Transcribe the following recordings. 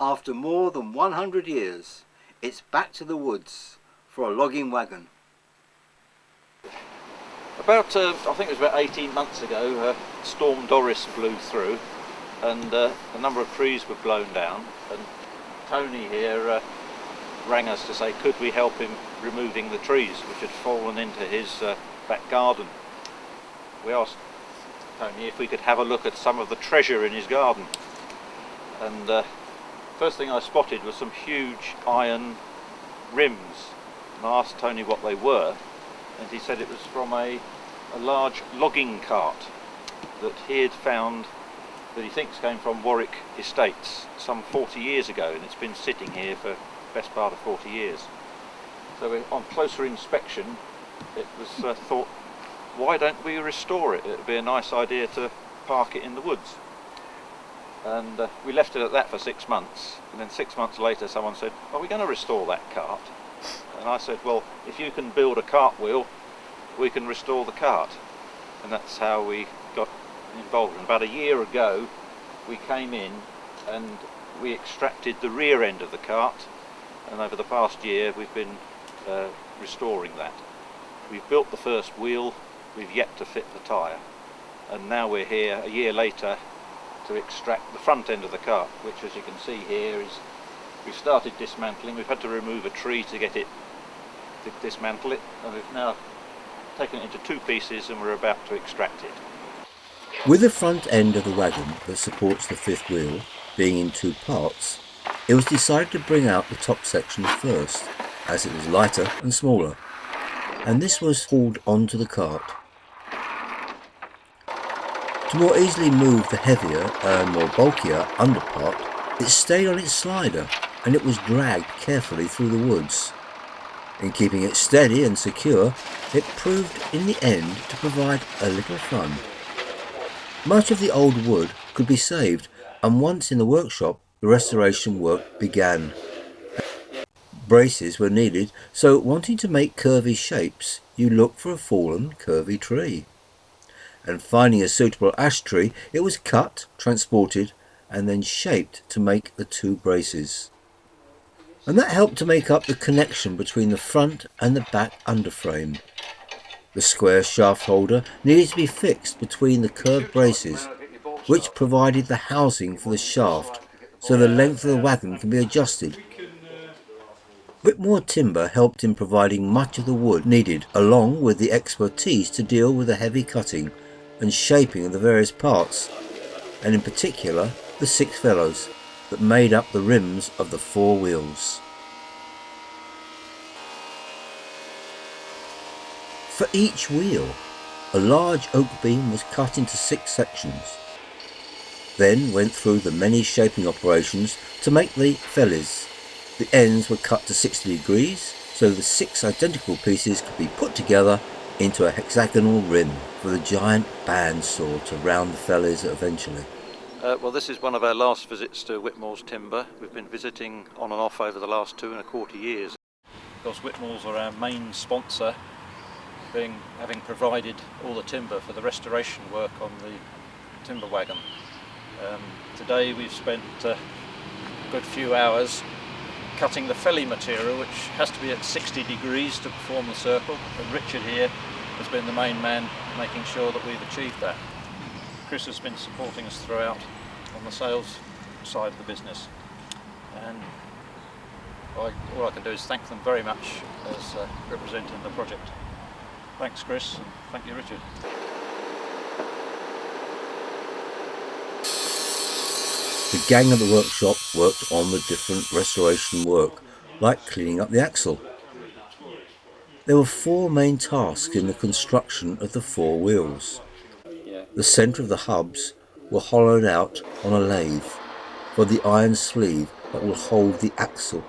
After more than 100 years, it's back to the woods for a logging wagon. About, I think it was about 18 months ago, Storm Doris blew through and a number of trees were blown down, and Tony here rang us to say could we help him removing the trees which had fallen into his back garden. We asked Tony if we could have a look at some of the treasure in his garden, and first thing I spotted was some huge iron rims, and I asked Tony what they were, and he said it was from a large logging cart that he had found, that he thinks came from Warwick Estates some 40 years ago, and it's been sitting here for the best part of 40 years. So on closer inspection it was thought, why don't we restore it? It would be a nice idea to park it in the woods. And we left it at that for 6 months, and then 6 months later someone said, are we going to restore that cart? And I said, well, if you can build a cartwheel, we can restore the cart. And that's how we got involved. And about a year ago we came in and we extracted the rear end of the cart, and over the past year we've been restoring that. We've built the first wheel, we've yet to fit the tyre, and now we're here a year later to extract the front end of the cart, which, as you can see here, is we've started dismantling. We've had to remove a tree to get it to dismantle it, and we've now taken it into two pieces and we're about to extract it. With the front end of the wagon that supports the fifth wheel being in two parts, it was decided to bring out the top section first, as it was lighter and smaller, and this was hauled onto the cart. To more easily move the heavier and more bulkier underpart, it stayed on its slider and it was dragged carefully through the woods. In keeping it steady and secure, it proved in the end to provide a little fun. Much of the old wood could be saved, and once in the workshop, the restoration work began. Braces were needed, so wanting to make curvy shapes, you looked for a fallen curvy tree. And finding a suitable ash tree, it was cut, transported, and then shaped to make the two braces. And that helped to make up the connection between the front and the back underframe. The square shaft holder needed to be fixed between the curved braces, which provided the housing for the shaft, so the length of the wagon can be adjusted. Whitmore Timber helped in providing much of the wood needed, along with the expertise to deal with the heavy cutting and shaping of the various parts, and in particular the 6 felloes that made up the rims of the 4 wheels. For each wheel, a large oak beam was cut into 6 sections, then went through the many shaping operations to make the fellies. The ends were cut to 60 degrees so the 6 identical pieces could be put together into a hexagonal rim for the giant bandsaw to round the fellies eventually. Well, this is one of our last visits to Whitmore's Timber. We've been visiting on and off over the last 2¼ years. Of course, Whitmore's are our main sponsor, having provided all the timber for the restoration work on the timber wagon. Today we've spent a good few hours cutting the felly material, which has to be at 60 degrees to perform the circle, and Richard here has been the main man making sure that we've achieved that. Chris has been supporting us throughout on the sales side of the business, and all I can do is thank them very much as representing the project. Thanks Chris, and thank you Richard. The gang at the workshop worked on the different restoration work, like cleaning up the axle. There were 4 main tasks in the construction of the 4 wheels. The centre of the hubs were hollowed out on a lathe for the iron sleeve that will hold the axle.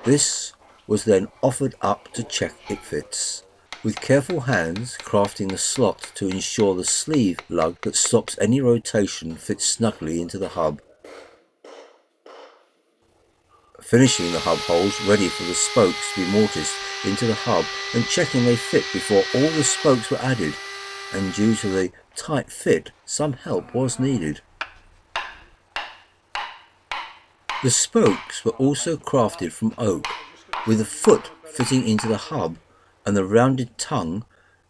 This was then offered up to check it fits, with careful hands crafting a slot to ensure the sleeve lug that stops any rotation fits snugly into the hub. Finishing the hub holes ready for the spokes to be mortised into the hub and checking they fit before all the spokes were added, and due to the tight fit some help was needed. The spokes were also crafted from oak, with the foot fitting into the hub and the rounded tongue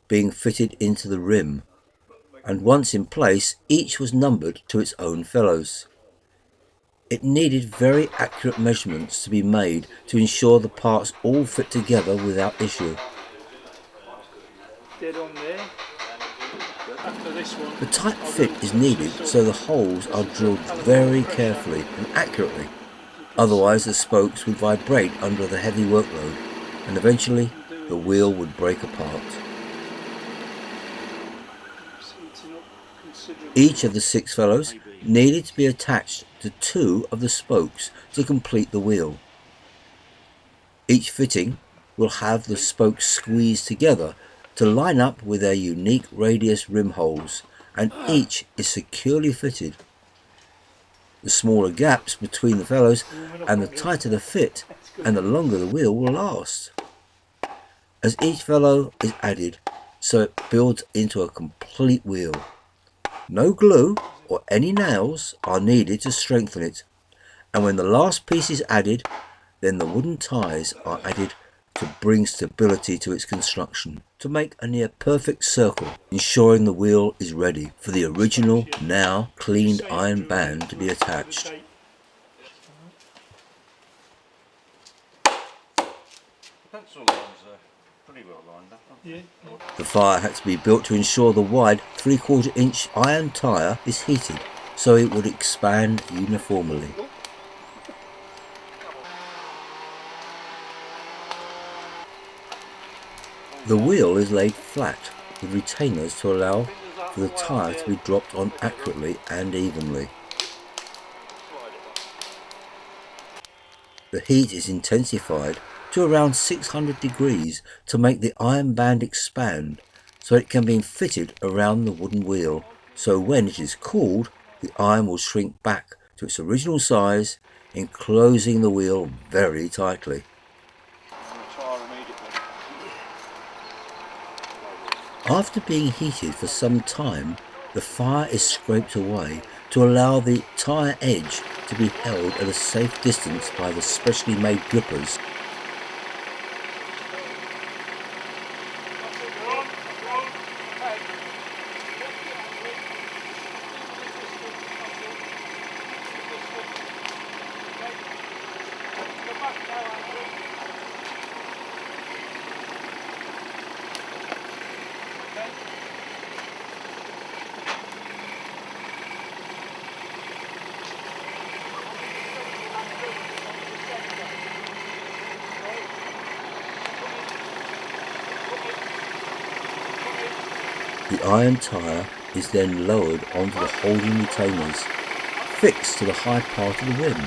being fitted into the rim, and once in place each was numbered to its own fellows. It needed very accurate measurements to be made to ensure the parts all fit together without issue. Dead on there. After this one, The tight fit is needed so the holes are drilled very carefully and accurately, otherwise the spokes would vibrate under the heavy workload and eventually the wheel would break apart. Each of the 6 fellows needed to be attached to 2 of the spokes to complete the wheel. Each fitting will have the spokes squeezed together to line up with their unique radius rim holes, and each is securely fitted. The smaller gaps between the fellows and the tighter the fit and the longer the wheel will last. As each fellow is added, so it builds into a complete wheel. No glue or any nails are needed to strengthen it, and when the last piece is added, then the wooden ties are added to bring stability to its construction, to make a near perfect circle, ensuring the wheel is ready for the original, now cleaned iron band to be attached. Pencil lines are pretty well lined up, aren't they? The fire had to be built to ensure the wide 3/4 inch iron tyre is heated so it would expand uniformly. The wheel is laid flat with retainers to allow for the tyre to be dropped on accurately and evenly. The heat is intensified to around 600 degrees to make the iron band expand so it can be fitted around the wooden wheel, so when it is cooled the iron will shrink back to its original size, enclosing the wheel very tightly. After being heated for some time, the fire is scraped away to allow the tyre edge to be held at a safe distance by the specially made grippers. The iron tyre is then lowered onto the holding retainers, fixed to the high part of the rim.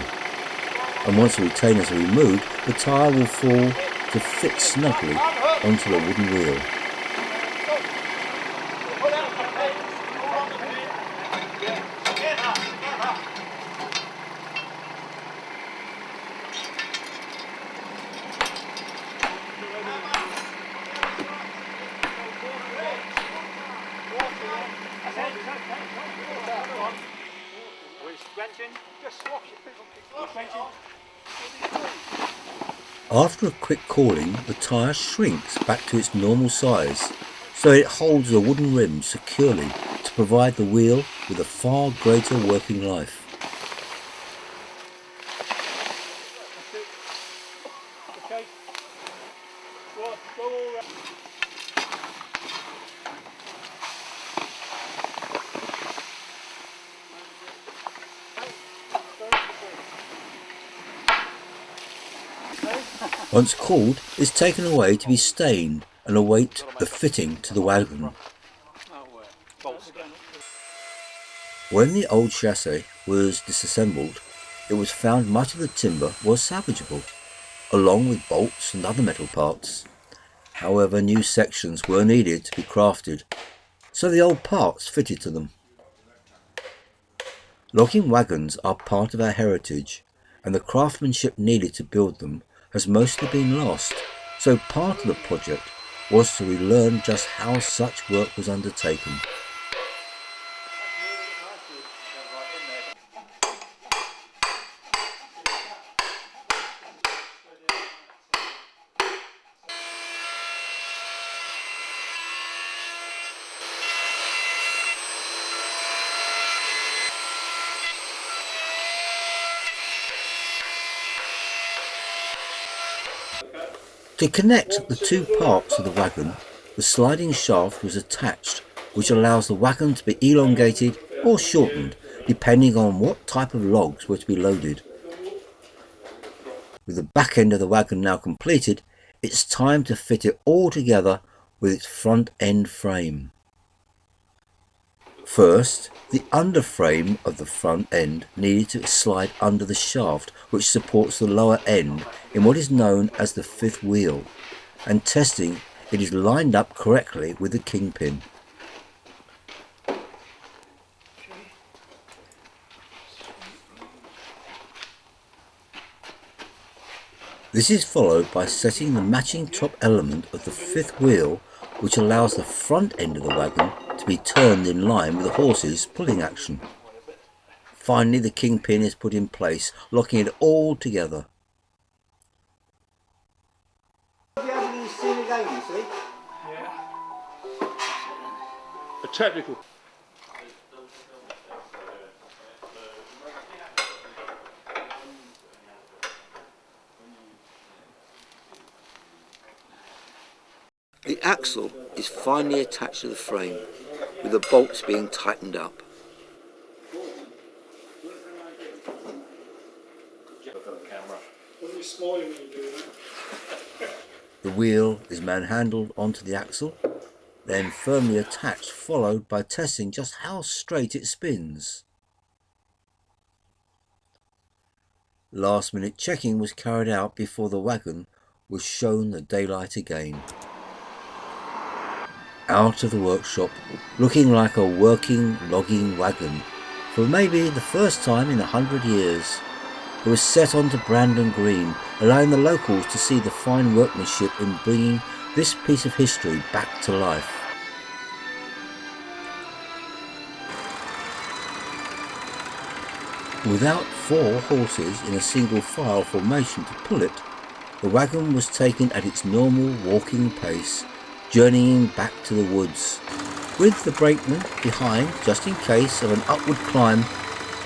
And once the retainers are removed, the tyre will fall to fit snugly onto the wooden wheel. After a quick cooling, the tyre shrinks back to its normal size, so it holds the wooden rim securely to provide the wheel with a far greater working life. Once cooled, it's taken away to be stained and await the fitting to the waggon. When the old chassis was disassembled, it was found much of the timber was salvageable, along with bolts and other metal parts. However, new sections were needed to be crafted, so the old parts fitted to them. Logging wagons are part of our heritage, and the craftsmanship needed to build them has mostly been lost, so part of the project was to relearn just how such work was undertaken. To connect the two parts of the wagon, the sliding shaft was attached, which allows the wagon to be elongated or shortened, depending on what type of logs were to be loaded. With the back end of the wagon now completed, it's time to fit it all together with its front end frame. First, the underframe of the front end needed to slide under the shaft, which supports the lower end in what is known as the fifth wheel, and testing it is lined up correctly with the kingpin. This is followed by setting the matching top element of the fifth wheel, which allows the front end of the wagon to be turned in line with the horse's pulling action. Finally, the kingpin is put in place, locking it all together. Have you ever used seen again, you see? Yeah. A technical. The axle is finally attached to the frame, with the bolts being tightened up. The wheel is manhandled onto the axle, then firmly attached, followed by testing just how straight it spins. Last minute checking was carried out before the wagon was shown the daylight again. Out of the workshop, looking like a working logging wagon, for maybe the first time in 100 years. It was set onto Brandon Green, allowing the locals to see the fine workmanship in bringing this piece of history back to life. Without 4 horses in a single file formation to pull it, the wagon was taken at its normal walking pace, journeying back to the woods, with the brakeman behind just in case of an upward climb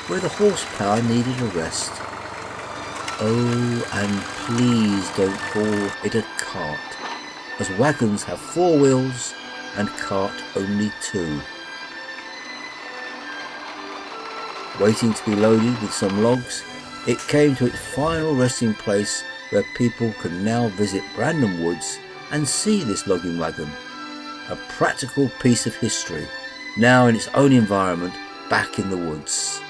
where the horsepower needed a rest. Oh, and please don't call it a cart, as wagons have 4 wheels and cart only 2. Waiting to be loaded with some logs, it came to its final resting place where people can now visit Brandon Woods and see this logging wagon, a practical piece of history, now in its own environment back in the woods.